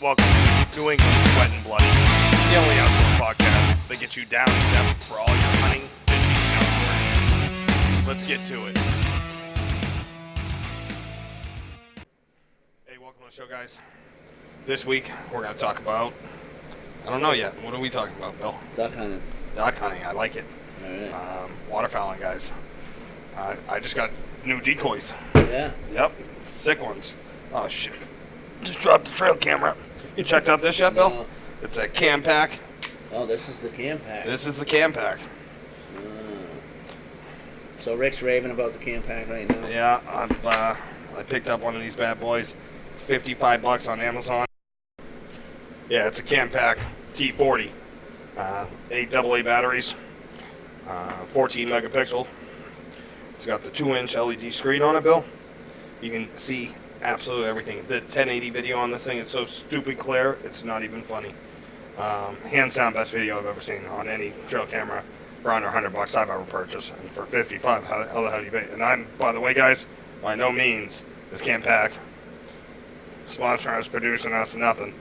Welcome to New England Wet and Bloody, the only outdoor podcast that gets you down in depth for all your hunting, fishing, and outdoor needs. Let's get to it. Hey, welcome to the show, guys. This week, we're going to talk about, I don't know yet, what are we talking about, Bill? Duck hunting. Duck hunting, I like it. All right. Waterfowling, guys. I just got new decoys. Yeah. Yep, sick ones. Oh, shit. Just dropped the trail camera. You checked out this yet, Bill? No. It's a cam pack. Oh, this is the cam pack. This is the cam pack. So Rick's raving about the cam pack right now. Yeah, I picked up one of these bad boys. $55 on Amazon. Yeah, it's a cam pack T40. 8 AA batteries. 14 megapixel. It's got the 2-inch LED screen on it, Bill. You can see absolutely everything. The 1080 video on this thing is so stupid clear, it's not even funny. Hands down, best video I've ever seen on any trail camera for under $100 I've ever purchased. And for 55, how the hell do you pay? And I'm, by the way, guys, by no means is Cam Pack sponsoring us, producing us, nothing.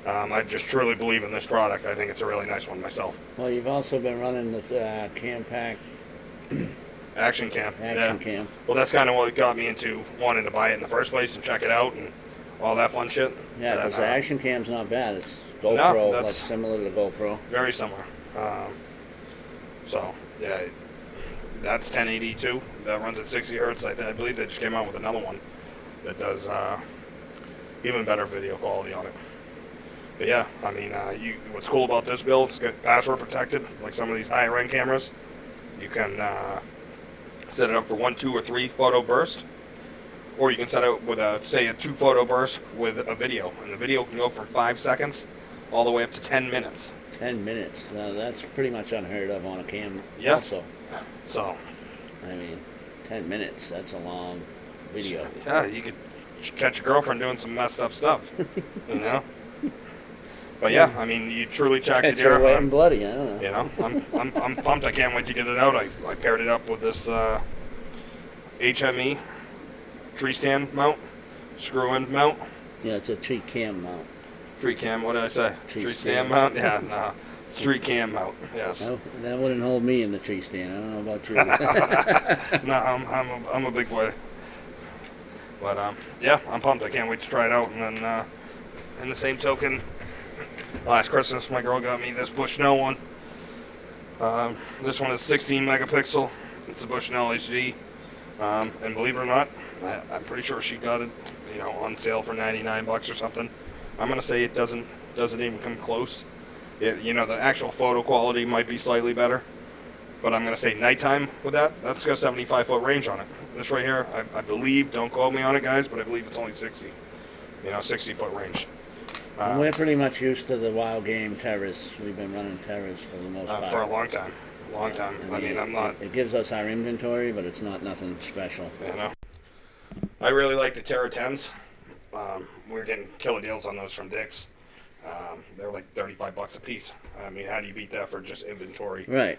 I just truly believe in this product. I think it's a really nice one myself. Well, you've also been running the cam pack. Action Cam. Action Cam. Well, that's kind of what got me into wanting to buy it in the first place and check it out and all that fun shit. Yeah, because the Action Cam's not bad. It's No, GoPro, that's- like similar to the GoPro. Very similar. So, yeah, that's 1080 too. That runs at 60 hertz. I believe they just came out with another one that does even better video quality on it. But yeah, I mean, what's cool about this build, it's got password protected, like some of these higher end cameras. You can set it up for 1, 2, or 3 photo burst, or you can set it with say a 2 photo burst with a video, and the video can go from 5 seconds all the way up to 10 minutes. 10 minutes. That's pretty much unheard of on a cam. Yeah. Also, So, I mean, 10 minutes. That's a long video. yeah, you could catch your girlfriend doing some messed up stuff, you know. But yeah, I mean, you truly checked it Catch her here. wet and bloody. I don't know. You know, I'm pumped. I can't wait to get it out. I paired it up with this HME tree stand mount, screw-in mount. Yeah, it's a tree cam mount. Tree cam, what did I say? Tree stand stand. mount? Yeah, no. Tree cam mount, yes. That wouldn't hold me in the tree stand. I don't know about you. No, I'm a big boy. But, yeah, I'm pumped. I can't wait to try it out. And then, in the same token, last Christmas, my girl got me this Bushnell one. This one is 16 megapixel. It's a Bushnell HD. And believe it or not, I'm pretty sure she got it, you know, on sale for $99 or something. I'm gonna say it doesn't even come close. You know, the actual photo quality might be slightly better, but I'm gonna say nighttime with that's got a 75-foot range on it. This right here, I believe, don't quote me on it, guys, but I believe it's only 60. You know, 60-foot range. We're pretty much used to the wild game terrors. We've been running terrors for the most part. For a long time. I mean, I'm not. It gives us our inventory, but it's not nothing special. You know, I really like the Terra 10s. We're getting killer deals on those from Dick's. They're like $35 a piece. I mean, how do you beat that for just inventory? Right.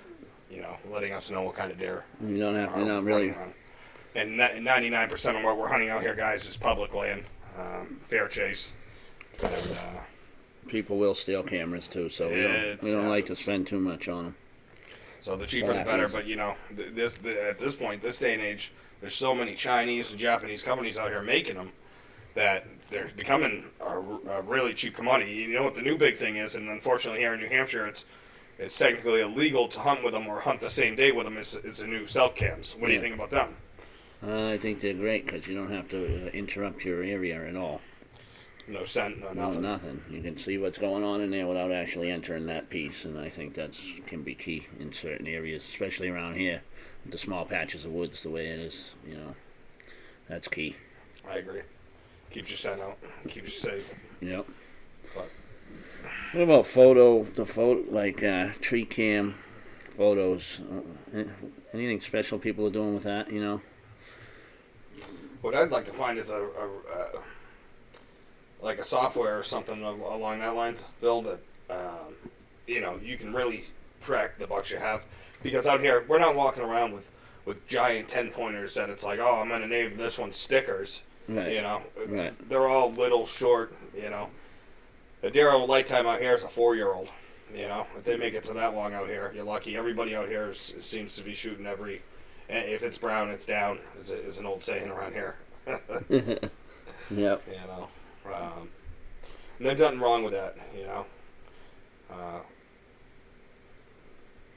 You know, letting us know what kind of deer. You don't have. You're not running really. on. And 99% of what we're hunting out here, guys, is public land, fair chase. And, People will steal cameras too, so we don't like to spend too much on them. so the cheaper the better. But you know, at this point, this day and age, there's so many Chinese and Japanese companies out here making them that they're becoming a really cheap commodity. You know what the new big thing is, and unfortunately here in New Hampshire, it's technically illegal to hunt with them or hunt the same day with them. Is the new cell cams? What do you think about them? I think they're great because you don't have to interrupt your area at all. No scent, no nothing. No, nothing. You can see what's going on in there without actually entering that piece, and I think that's can be key in certain areas, especially around here, with the small patches of woods the way it is. You know, that's key. I agree. Keeps your scent out. Keeps you safe. Yep. But What about like tree cam photos? Anything special people are doing with that? You know. what I'd like to find is like a software or something along that lines, Bill, that you know, you can really track the bucks you have. Because out here, we're not walking around with giant 10-pointers that it's like, oh, I'm going to name this one Stickers. Right. You know, Right. they're all little short, you know. A deer of a lifetime out here is a 4-year-old. You know, if they make it to that long out here, you're lucky. Everybody out here seems to be shooting every. If it's brown, it's down. Is an old saying around here. Yep. You know, and there's nothing wrong with that. You know,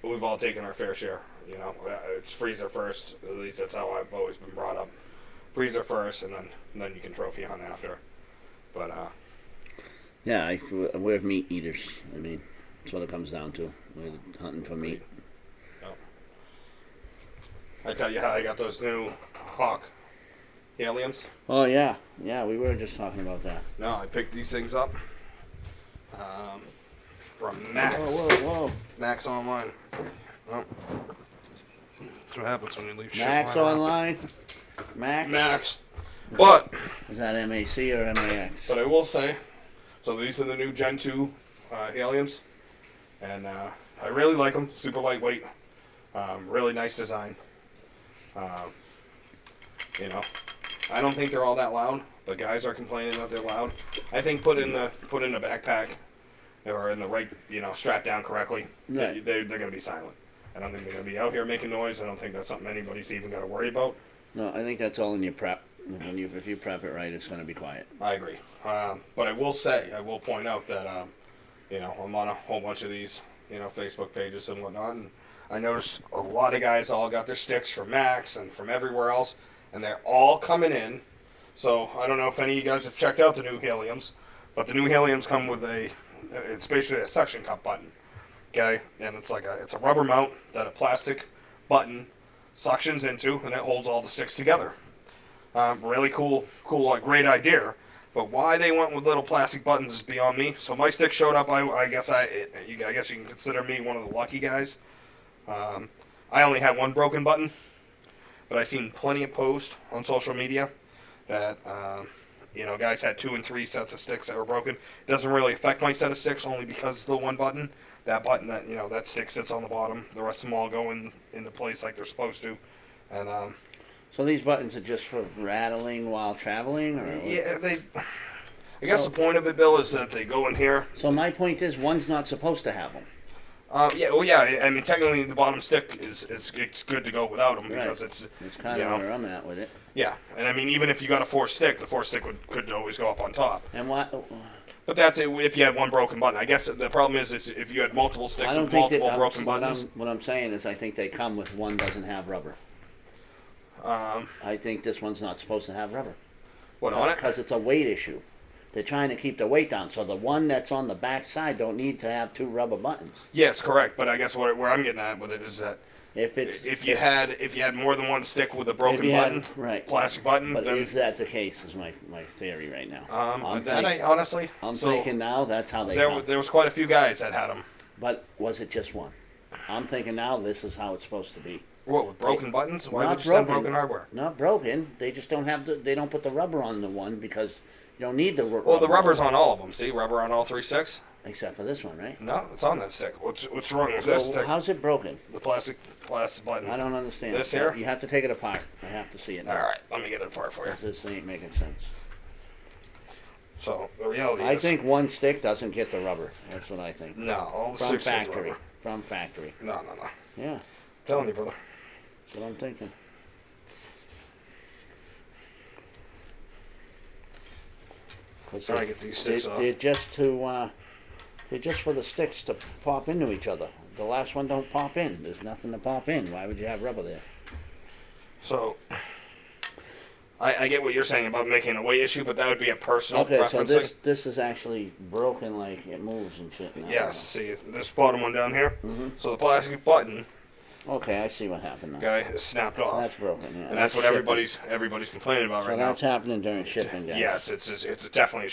we've all taken our fair share. You know, it's freezer first. At least that's how I've always been brought up. Freezer first, and then you can trophy hunt after. But Yeah, we're meat eaters. I mean, that's what it comes down to. We're hunting for meat. I tell you how I got those new Hawk Heliums. Oh yeah, yeah. We were just talking about that. No, I picked these things up from Max. Whoa. Max Online. Oh. That's what happens when you leave shit Max lying around. Online. Max. But Is that MAC or MAX? I will say, so these are the new Gen 2 Heliums, and I really like them. Super lightweight, really nice design. You know, I don't think they're all that loud, but guys are complaining that they're loud. I think put in a backpack or in the right, you know, strapped down correctly, Right. they're going to be silent. I don't think they're going to be out here making noise. I don't think that's something anybody's even got to worry about. No, I think that's all in your prep. If you prep it right, it's going to be quiet. I agree. But I will point out that, you know, I'm on a whole bunch of these, you know, Facebook pages and whatnot, and I noticed a lot of guys all got their sticks from Max and from everywhere else, and they're all coming in. So I don't know if any of you guys have checked out the new Heliums, but the new Heliums come with it's basically a suction cup button, okay? And it's a rubber mount that a plastic button suctions into, and it holds all the sticks together. Really cool, like, great idea. But why they went with little plastic buttons is beyond me. So my stick showed up. I guess you can consider me one of the lucky guys. I only had one broken button, but I seen plenty of posts on social media that you know, guys had 2 and 3 sets of sticks that were broken. It doesn't really affect my set of sticks only because of the one button. That button, that, you know, that stick sits on the bottom. The rest of them all go into place like they're supposed to. And So these buttons are just for rattling while traveling? Or yeah, I guess the point of it, Bill, is that they go in here. So my point is, one's not supposed to have them. Yeah. I mean, technically, the bottom stick it's good to go without them because It's kind of where I'm at with it. Yeah, and I mean, even if you got a 4-stick, the 4-stick could always go up on top. And what? But that's it if you had one broken button. I guess the problem is if you had multiple sticks I don't with think multiple that, broken buttons. What I'm saying is, I think they come with one doesn't have rubber. I think this one's not supposed to have rubber. What on it? Because it's a weight issue. They're trying to keep the weight down, so the one that's on the back side don't need to have 2 rubber buttons. Yes, correct. But I guess where I'm getting at with it is that if you had more than one stick with a broken button, right, plastic button, but then is that the case? Is my theory right now. I'm thinking now that's how they come. There was quite a few guys that had them. But was it just one? I'm thinking now this is how it's supposed to be. What, with broken buttons? Why Not would you send broken. broken hardware? Not broken. They just don't have they don't put the rubber on the one because you don't need the rubber. Well, the rubber's on all of them. See, rubber on all 3 sticks. Except for this one, right? No, it's on that stick. What's wrong with this So stick? how's it broken? The plastic button. I don't understand. This here? You have to take it apart. I have to see it. All right, let me get it apart for you. 'Cause this ain't making sense. So the reality I is, think one stick doesn't get the rubber. That's what I think. no, all the From sticks get the factory. rubber. From factory. No. Yeah, Telling you, brother. that's what I'm thinking. Trying to get these sticks off. They're just for the sticks to pop into each other. The last one don't pop in. There's nothing to pop in. Why would you have rubber there? So I get what you're saying about making a weight issue, but that would be a personal Okay, so preference thing. this is actually broken, like it moves and shit. Now. Yes, see this bottom one down here. Mhm. So the plastic button, Okay, I see what happened now. guy, is snapped off, That's broken. Yeah, and that's what shipping. everybody's complaining about So right that's now. happening during shipping, guys. Yes, it's definitely a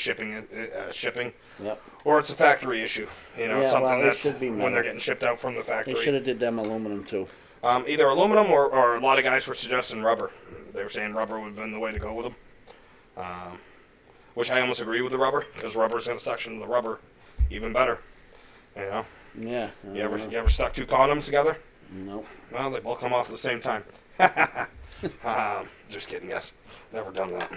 shipping, Yep. or it's a factory issue. You know, Yeah, it's something well, it that should be when metal. they're getting shipped out from the They factory. should have did them aluminum too. Either aluminum or a lot of guys were suggesting rubber. They were saying rubber would have been the way to go with them. Which I almost agree with the rubber, because rubber's going to suction the rubber even better. You know, Yeah. you ever stuck 2 condoms together? Nope. Well, they both come off at the same time. Just kidding, guys. Never done that.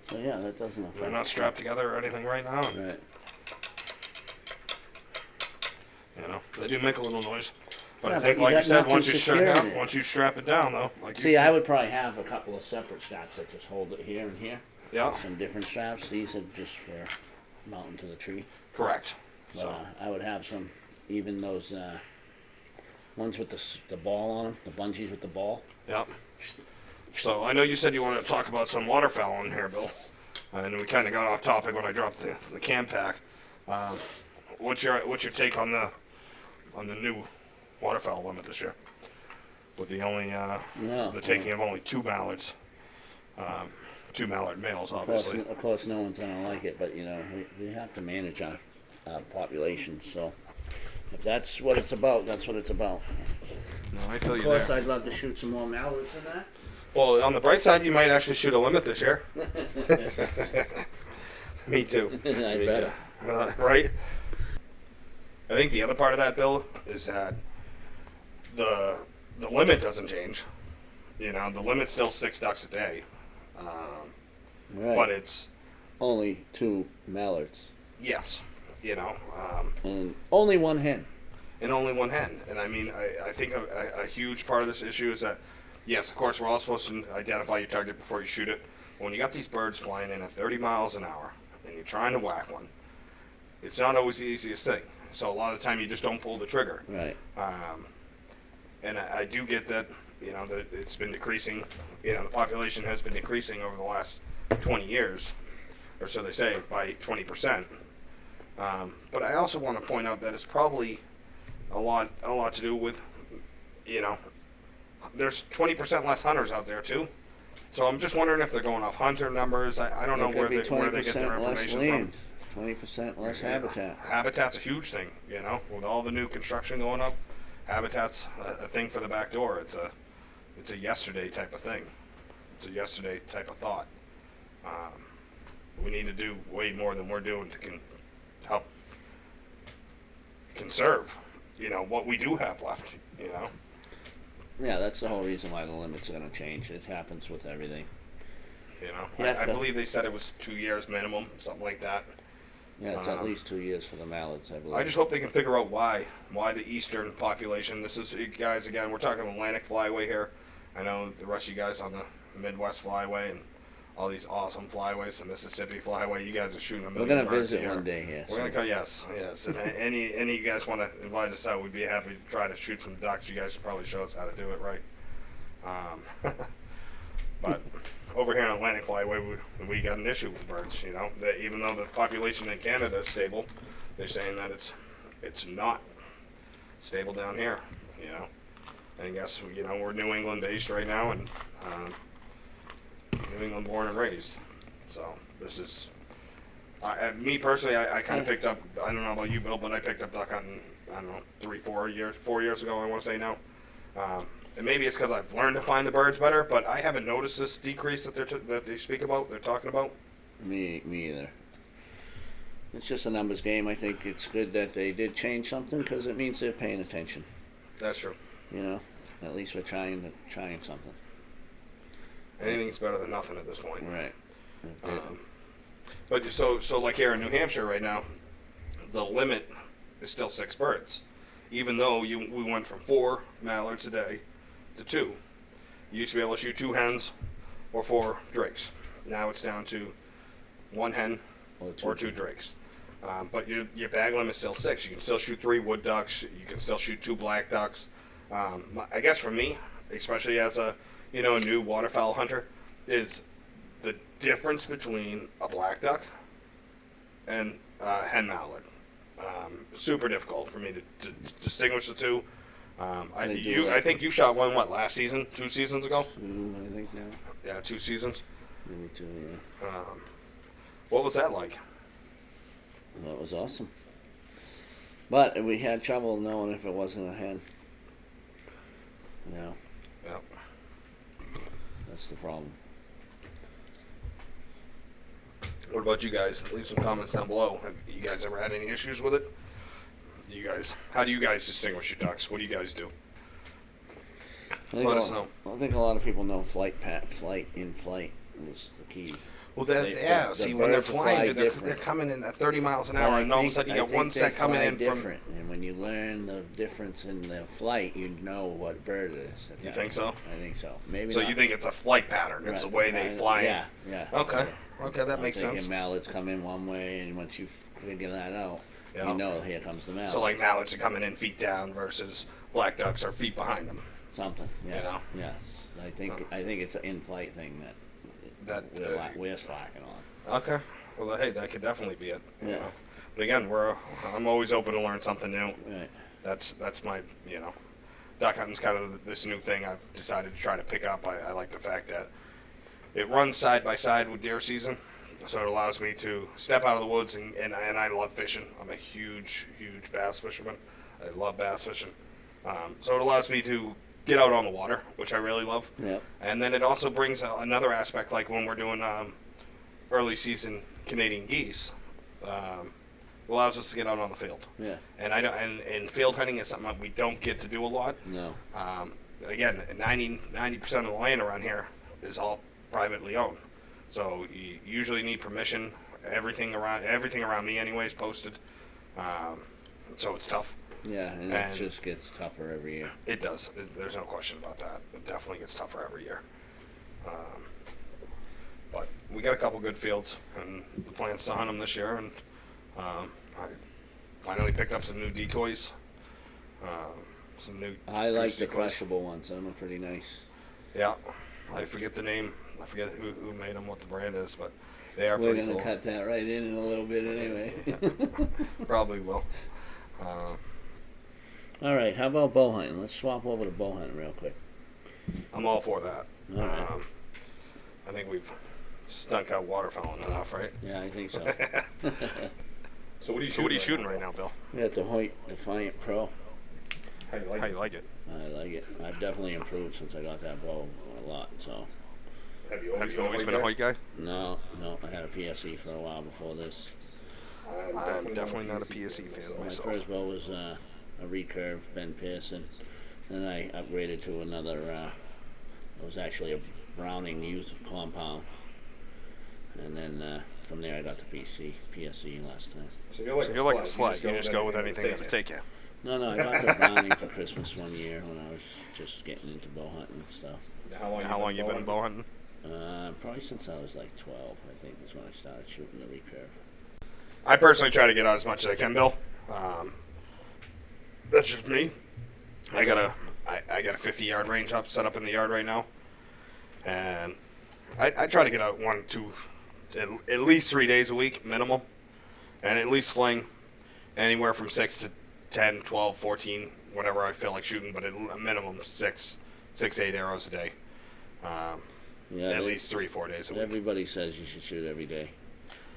So yeah, that doesn't affect. They're not strapped together or anything right now. Right. You know, they do make a little noise. But Yeah, I think, but you like you got said, nothing once you strap securing it. once you strap it down, though, like See, you I said, would probably have a couple of separate straps that just hold it here and here. yeah, Some different straps. These are just for mounting to the tree. correct. But So I would have some, even those ones with the ball on them, the bungees with the ball. yeah. So I know you said you wanted to talk about some waterfowl in here, Bill, and we kind of got off topic when I dropped the cam pack. What's your take on the new waterfowl limit this year? With the only No. the taking of only 2 mallards, 2 mallard males, obviously. Of course, no one's gonna like it, but you know, we have to manage our population. So if that's what it's about, that's what it's about. No, I feel Of you course, there. I'd love to shoot some more mallards than that. Well, on the bright side, you might actually shoot a limit this year. Me too. I Me bet. too. Right? I think the other part of that, Bill, is that the limit doesn't change. You know, the limit's still 6 ducks a day. Right. But it's, Only 2 mallards yes, you know, and only 1 hen. and only 1 hen. And I mean, I think a huge part of this issue is that, yes, of course, we're all supposed to identify your target before you shoot it. When you got these birds flying in at 30 miles an hour and you're trying to whack one, it's not always the easiest thing. So a lot of the time you just don't pull the trigger. Right. And I do get that, you know, that it's been decreasing. You know, the population has been decreasing over the last 20 years, or so they say, by 20%. But I also want to point out that it's probably a lot to do with, you know, there's 20% less hunters out there too. So I'm just wondering if they're going off hunter numbers. I don't know where they get their 20% less information land, from. 20% less Yeah, habitat. Habitat's a huge thing, you know, with all the new construction going up. Habitat's a thing for the back door. It's a yesterday type of thing. It's a yesterday type of thought. We need to do way more than we're doing to help conserve, you know, what we do have left, you know. Yeah, that's the whole reason why the limits are going to change. It happens with everything. You know, You have I to- believe they said it was 2 years minimum, something like that. Yeah, it's at least 2 years for the mallards, I believe. I just hope they can figure out why the eastern population. This is, guys, again, we're talking Atlantic Flyway here. I know the rest of you guys on the Midwest Flyway and all these awesome flyways, the Mississippi Flyway. You guys are shooting a We're million going to birds a visit year. one day here. We're gonna go. Yes. And any of you guys want to invite us out, we'd be happy to try to shoot some ducks. You guys should probably show us how to do it right. But over here on Atlantic Flyway, we got an issue with birds. You know, that even though the population in Canada is stable, they're saying that it's not stable down here. You know, and I guess we're New England based right now, and New England born and raised. So this is. Me personally, I kind of picked up. I don't know about you, Bill, but I picked up duck hunting. I don't know, 4 years ago. I want to say now, and maybe it's because I've learned to find the birds better. But I haven't noticed this decrease that they speak about. They're talking about. Me either. It's just a numbers game. I think it's good that they did change something because it means they're paying attention. That's true. You know, at least we're trying something. Anything's better than nothing at this point. Right. But so like here in New Hampshire right now, the limit is still 6 birds, even though we went from 4 mallards a day to 2. You used to be able to shoot 2 hens or 4 drakes. Now it's down to 1 hen or 2 drakes. But your bag limit is still 6. You can still shoot 3 wood ducks. You can still shoot 2 black ducks. I guess for me, especially as a new waterfowl hunter, is the difference between a black duck and a hen mallard. Super difficult for me to distinguish the two. I think you shot one, last season? 2 seasons ago? I think now. Yeah, 2 seasons. Maybe 2, yeah. What was that like? That was awesome. But we had trouble knowing if it wasn't a hen. Yeah. Yeah. That's the problem. What about you guys? Leave some comments down below. Have you guys ever had any issues with it? How do you guys distinguish your ducks? What do you guys do? Let us know. I think a lot of people know flight in flight. is the key. Well, The see, when they're birds flying, fly dude, they're different. coming in at 30 miles an But hour, I and all of a think- sudden I you got think one they set coming fly in from. different, and when you learn the difference in their flight, you know what bird it is. You think so? I think so. Maybe So not. you think it's a flight pattern? It's the way they Right. fly. Yeah, yeah. Okay. Yeah. Okay, that I'm makes thinking sense. mallards come in one way, and once you figure that out, Yeah. you know here comes the mallard. So like mallards are coming in feet down versus black ducks are feet behind them. Something. Yeah. You know? Yes. I think it's an in-flight thing that That we're slacking on. Okay. Well, hey, that could definitely be it. You Yeah. know? But again, I'm always open to learn something new. Right. That's my duck hunting's kind of this new thing I've decided to try to pick up. I like the fact that it runs side by side with deer season, so it allows me to step out of the woods and I love fishing. I'm a huge bass fisherman. I love bass fishing. So it allows me to get out on the water, which I really love. Yep. And then it also brings another aspect, like when we're doing early season Canadian geese. Allows us to get out on the field. Yeah. And and field hunting is something that we don't get to do a lot. No. Again, 90% of the land around here is all privately owned. So you usually need permission. Everything around me anyways posted. So it's tough. Yeah, and it just gets tougher every year. It does. There's no question about that. It definitely gets tougher every year. But we got a couple good fields, and the plans to hunt them this year. And I finally picked up some new decoys. Some new. I like goose the decoys. crushable ones. Them are pretty nice. Yeah, I forget the name. I forget who made them, what the brand is, but they are We're pretty gonna cool. cut that right in a little bit anyway. Probably will. All right, how about bow hunting? Let's swap over to bow hunting real quick. I'm all for that. All right. I think we've stunk out waterfowling enough, right? Yeah, I think so. So what are you shooting right now, Bill? We got the Hoyt Defiant Pro. How you like it? I like it. I've definitely improved since I got that bow a lot. So Have you always been a Hoyt guy? no, I had a PSE for a while before this. I'm definitely not a PSE fan My myself. first bow was a recurve Ben Pearson. Then I upgraded to another. It was actually a Browning used compound, and then from there I got the PSE last time. So you're like a slug. You just go with anything that'll take you. No, I got the Browning for Christmas one year when I was just getting into bow hunting and stuff. How long you been bow hunting? Probably since I was like 12, I think, is when I started shooting the recurve. I personally try to get out as much as I can, Bill. That's just me. I got a 50-yard range set up in the yard right now, and I try to get out 1, 2, at least 3 days a week minimum, and at least fling anywhere from 6 to 10, 12, 14, whatever I feel like shooting, but at a minimum 6 to 8 arrows a day. Yeah, At least 3-4 days a week. Everybody says you should shoot every day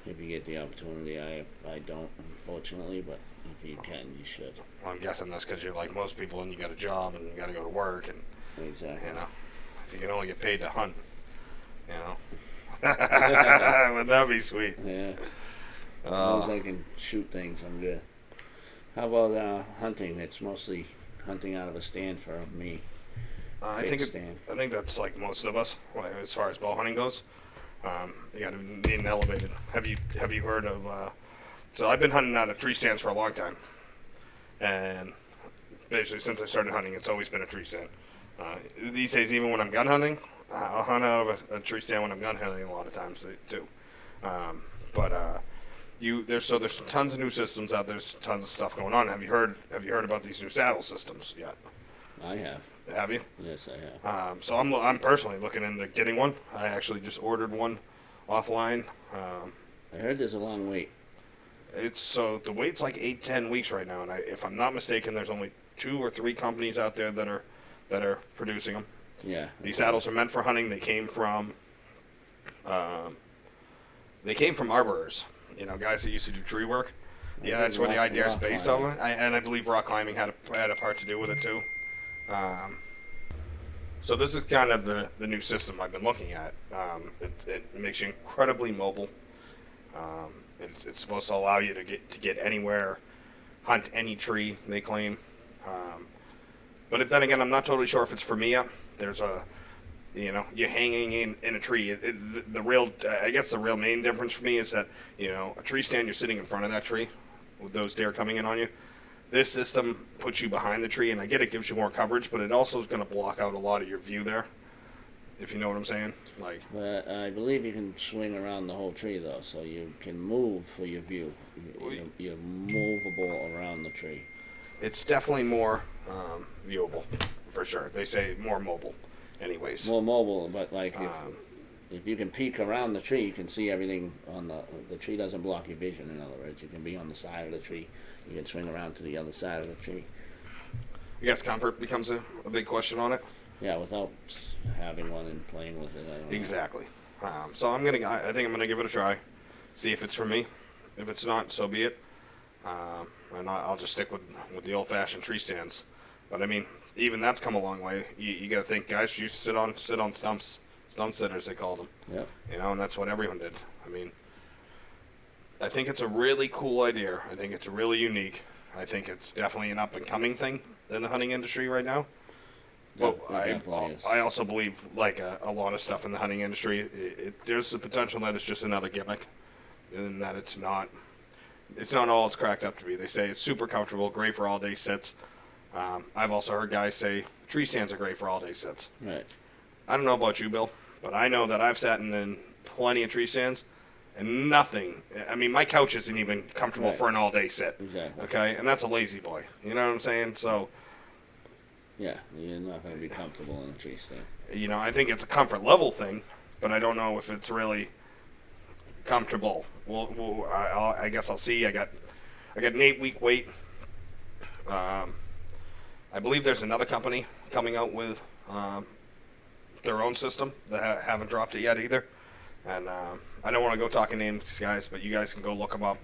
if you get the opportunity. I don't, unfortunately, but if you can, you should. Well, I'm guessing that's because you're like most people and you got a job and you got to go to work, and Exactly. you know, if you can only get paid to hunt, you know, would that be sweet? Yeah. As long as I can shoot things, I'm good. How about hunting? It's mostly hunting out of a stand for me. I Fake think stand. I think that's like most of us, like, as far as bow hunting goes. You got to need an elevated. Have you heard of? So I've been hunting out of tree stands for a long time, and basically since I started hunting, it's always been a tree stand. These days, even when I'm gun hunting, I'll hunt out of a tree stand when I'm gun hunting a lot of times too. There's tons of new systems out there. There's tons of stuff going on. Have you heard about these new saddle systems yet? I have. Have you? Yes, I have. So I'm personally looking into getting one. I actually just ordered one offline. I heard there's a long wait. So the wait's like 8-10 weeks right now, and if I'm not mistaken, there's only 2 or 3 companies out there that are producing them. Yeah. These saddles are meant for hunting. They came from arborers, guys that used to do tree work. Yeah, that's where the idea is based on. And I believe rock climbing had a part to do with it too. So this is kind of the new system I've been looking at. It makes you incredibly mobile. It's supposed to allow you to get anywhere, hunt any tree, they claim. But then again, I'm not totally sure if it's for me yet. you know, you're hanging in a tree. The real, I guess the real main difference for me is that, you know, a tree stand, you're sitting in front of that tree with those deer coming in on you. This system puts you behind the tree, and I get it gives you more coverage, but it also is going to block out a lot of your view there, if you know what I'm saying. Like, But I believe you can swing around the whole tree though, so you can move for your view. You're movable around the tree. it's definitely more viewable, for sure. They say more mobile, anyways. More mobile, but like Um, if you can peek around the tree, you can see everything on the tree. Doesn't block your vision. In other words, you can be on the side of the tree. You can swing around to the other side of the tree. I guess comfort becomes a big question on it. Yeah, without having one and playing with it. I don't know. Exactly. So I think I'm gonna give it a try, see if it's for me. If it's not, so be it. And I'll just stick with the old-fashioned tree stands. But I mean, even that's come a long way. You got to think, guys used to sit on stumps, stump sitters they called them. Yep. You know, and that's what everyone did. I mean, I think it's a really cool idea. I think it's really unique. I think it's definitely an up-and-coming thing in the hunting industry right now. But I also believe, like a lot of stuff in the hunting industry, there's the potential that it's just another gimmick, and that it's not all it's cracked up to be. They say it's super comfortable, great for all-day sits. I've also heard guys say tree stands are great for all-day sits. Right. I don't know about you, Bill, but I know that I've sat in plenty of tree stands, and nothing. I mean, my couch isn't even comfortable Right. for an all-day sit. Exactly. Okay, and that's a lazy boy. You know what I'm saying? So, Yeah, you're not going to be comfortable in a tree stand. you know, I think it's a comfort level thing, but I don't know if it's really comfortable. I guess I'll see. I got an 8-week wait. I believe there's another company coming out with their own system that haven't dropped it yet either. And I don't want to go talking names, guys, but you guys can go look them up.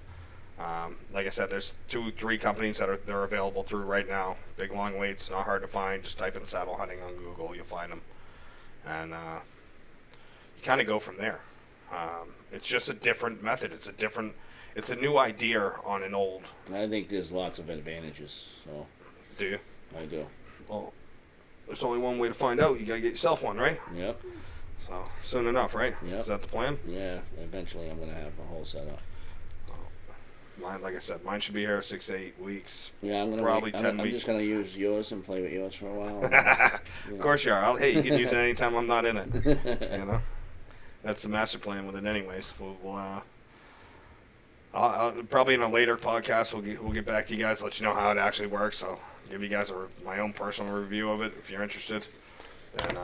Like I said, there's 2-3 companies they're available through right now. Big long waits, not hard to find. Just type in saddle hunting on Google, you'll find them, and you kind of go from there. It's just a different method. It's a new idea on an old. I think there's lots of advantages. So Do you? I do. Well, there's only one way to find out. You gotta get yourself one, right? Yep. So soon enough, right? Yep. Is that the plan? Yeah. Eventually, I'm going to have a whole setup. Mine, like I said, mine should be here 6 to 8 weeks. Yeah, I'm gonna Probably 10 I'm weeks. just gonna use yours and play with yours for a while. Of course you are. Hey, you can use it anytime I'm not in it. You know, that's the master plan with it, anyways. I'll probably in a later podcast we'll get back to you guys, let you know how it actually works. So give you guys my own personal review of it if you're interested, and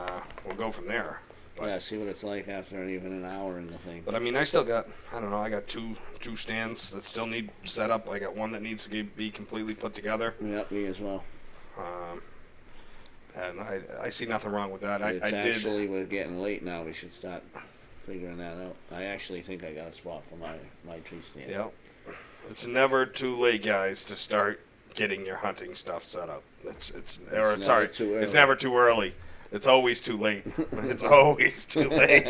we'll go from there. But, Yeah, see what it's like after even an hour in the thing. But I mean, I still got, I don't know, I got two stands that still need set up. I got one that needs to be completely put together. Yep, me as well. And I see nothing wrong with that. It's I did. actually, we're getting late now. We should start figuring that out. I actually think I got a spot for my tree stand. Yep. It's never too late, guys, to start getting your hunting stuff set up. It's never too early. It's never too early. It's always too late. It's always too late.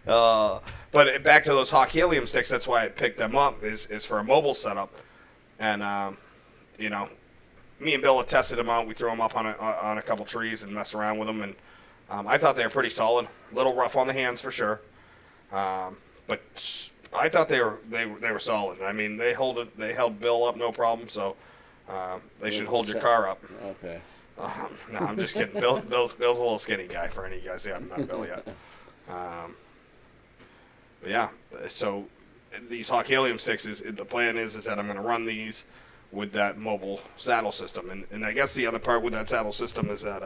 But back to those Hawk Helium sticks, that's why I picked them up, is for a mobile setup. And, you know, me and Bill had tested them out. We threw them up on a couple trees and messed around with them. And I thought they were pretty solid. A little rough on the hands for sure. But I thought they were solid. I mean, they held Bill up no problem, so they should hold your car up. Okay. No, I'm just kidding. Bill's a little skinny guy for any of you guys who haven't met Bill yet. But yeah, so these Hawk Helium sticks, the plan is that I'm going to run these with that mobile saddle system. And I guess the other part with that saddle system is that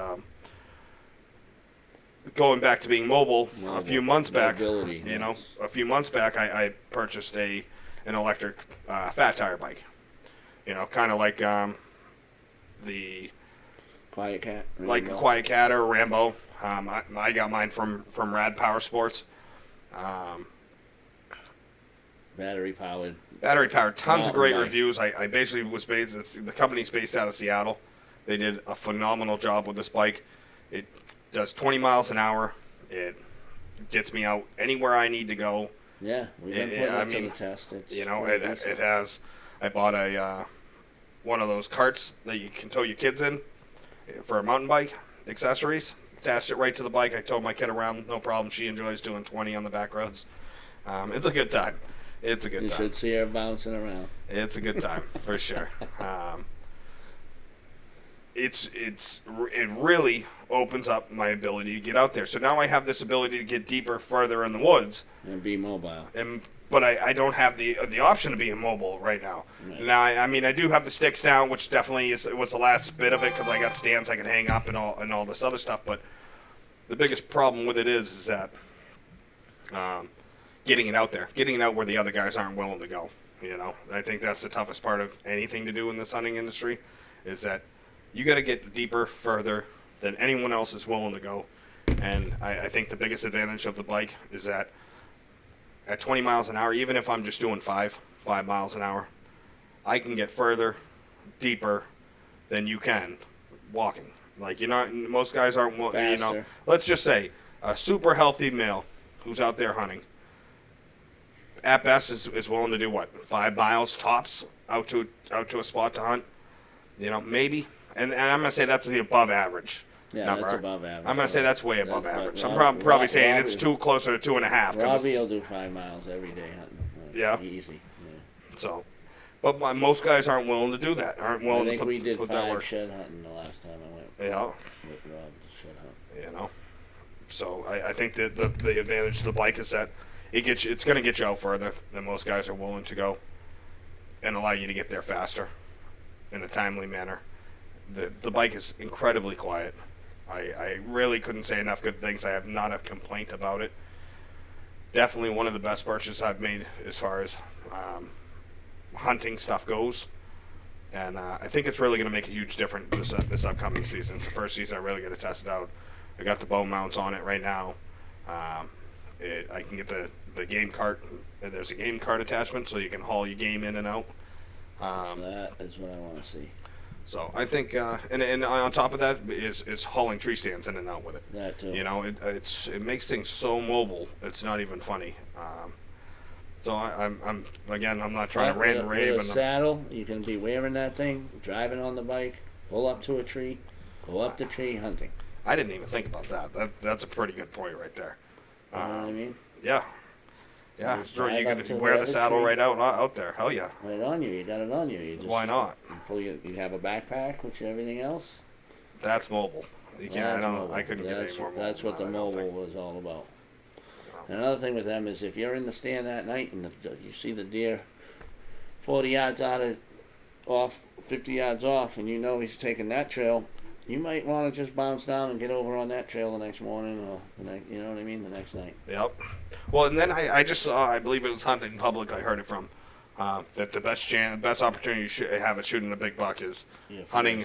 going back to being mobile, a few months back, Mobility, you know, yes. a few months back, I purchased an electric fat tire bike. You know, kind of like the Quiet Cat. like a Quiet Cat or Rambo. I got mine from Rad Power Sports. Battery powered. Battery powered, tons of Mountain great bike. reviews. I basically was the company's based out of Seattle. They did a phenomenal job with this bike. It does 20 miles an hour. It gets me out anywhere I need to go. Yeah, we've been putting it to the test. It's You know, pretty it decent. has. I bought one of those carts that you can tow your kids in for a mountain bike accessories. attached it right to the bike. I towed my kid around, no problem. She enjoys doing 20 on the back roads. It's a good time. It's a good You time. should see her bouncing around. It's a good time for sure. It really opens up my ability to get out there. So now I have this ability to get deeper, further in the woods, And be mobile. but I don't have the option to be immobile right now. Right. Now I mean I do have the sticks down, which definitely was the last bit of it because I got stands I can hang up and all this other stuff. But the biggest problem with it is that getting it out there, getting it out where the other guys aren't willing to go. You know, I think that's the toughest part of anything to do in this hunting industry, is that you got to get deeper, further than anyone else is willing to go. And I think the biggest advantage of the bike is that at 20 miles an hour, even if I'm just doing 5 miles an hour, I can get further, deeper than you can walking. Like, you're not, most guys aren't, you know, Faster. let's just say a super healthy male who's out there hunting, at best is willing to do what, 5 miles tops out to a spot to hunt, you know, maybe. And I'm gonna say that's the above average Yeah, number. that's above average. I'm gonna say that's way above That's- average. but I'm Rob- probably Rob- saying it's Robbie- too closer to 2.5. 'cause Robbie it's- will do 5 miles every day hunting. Yeah. Easy. Yeah. So, but most guys aren't willing to do that. Aren't I willing think to we did put that 5 work. shed hunting the last time I went Yeah. with Rob to shed hunt. You know. So I think that the advantage to the bike is that it's going to get you out further than most guys are willing to go, and allow you to get there faster, in a timely manner. The bike is incredibly quiet. I really couldn't say enough good things. I have not a complaint about it. Definitely one of the best purchases I've made as far as hunting stuff goes. And I think it's really going to make a huge difference this upcoming season. It's the first season I really get to test it out. I got the bow mounts on it right now. I can get the game cart. There's a game cart attachment, so you can haul your game in and out. That is what I want to see. So I think, and on top of that is hauling tree stands in and out with it. That too. You know, it makes things so mobile. It's not even funny. So I'm not trying to rant and rave. With a saddle, you can be wearing that thing, driving on the bike, pull up to a tree, go up the tree hunting. I didn't even think about that. That's a pretty good point right there. You know what I mean? Yeah. Yeah, Just sure. You drive up could to wear the the other saddle tree. right out there. Hell yeah. Right on you. You got it on you. You just Why not? You have a backpack with everything else. That's mobile. You can't. That's mobile. I couldn't get any more mobile. That's what the than that, I don't mobile think. was all about. Another thing with them is if you're in the stand that night and you see the deer 40 yards off, 50 yards off, and you know he's taking that trail, you might want to just bounce down and get over on that trail the next morning or the next, you know what I mean, the next night. Yep. Well, and then I just saw, I believe it was Hunting Public, I heard it from, that the best opportunity you should have at shooting a big buck is hunting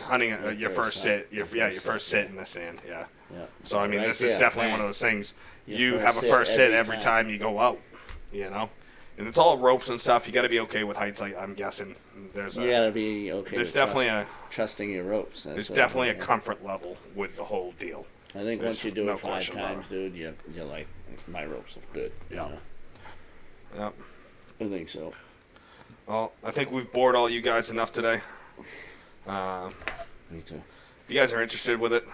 your first sit. Your first sit in the stand. Yeah. Yeah. So I mean, Right this there, is definitely bang. one of those things. Your You first have a sit first sit every every time. time you go out. You know, and it's all ropes and stuff. You got to be okay with heights. I'm guessing You gotta be okay. there's with definitely trusting your ropes. there's That's definitely a yeah. comfort level with the whole deal. I think there's once you do no it 5 question about times, dude, you're like, my ropes are good. you Yeah. know? Yep. I think so. Well, I think we've bored all you guys enough today. Me too. If you guys are interested with it,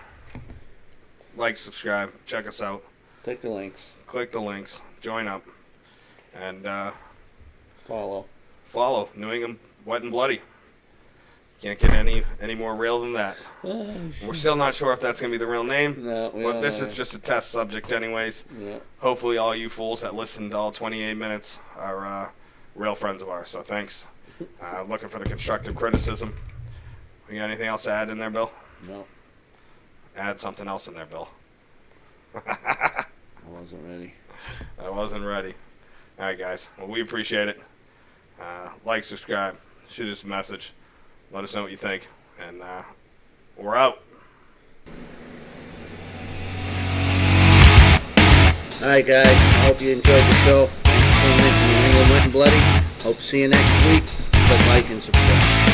like, subscribe, check us out, Click the links. click the links, join up, and Follow. follow New England Wet and Bloody. Can't get any more real than that. We're still not sure if that's going to be the real name, No, we but don't this know. is just a test subject anyways. Yeah. Hopefully all you fools that listened to all 28 minutes are real friends of ours, so thanks. Looking for the constructive criticism. You got anything else to add in there, Bill? No, Add something else in there, Bill. I wasn't ready. I wasn't ready. All right, guys. Well, we appreciate it. Like, subscribe, shoot us a message. Let us know what you think. And we're out. Alright, guys. I hope you enjoyed the show. Tune in to New England Wet and Bloody. Hope to see you next week. Click like and subscribe.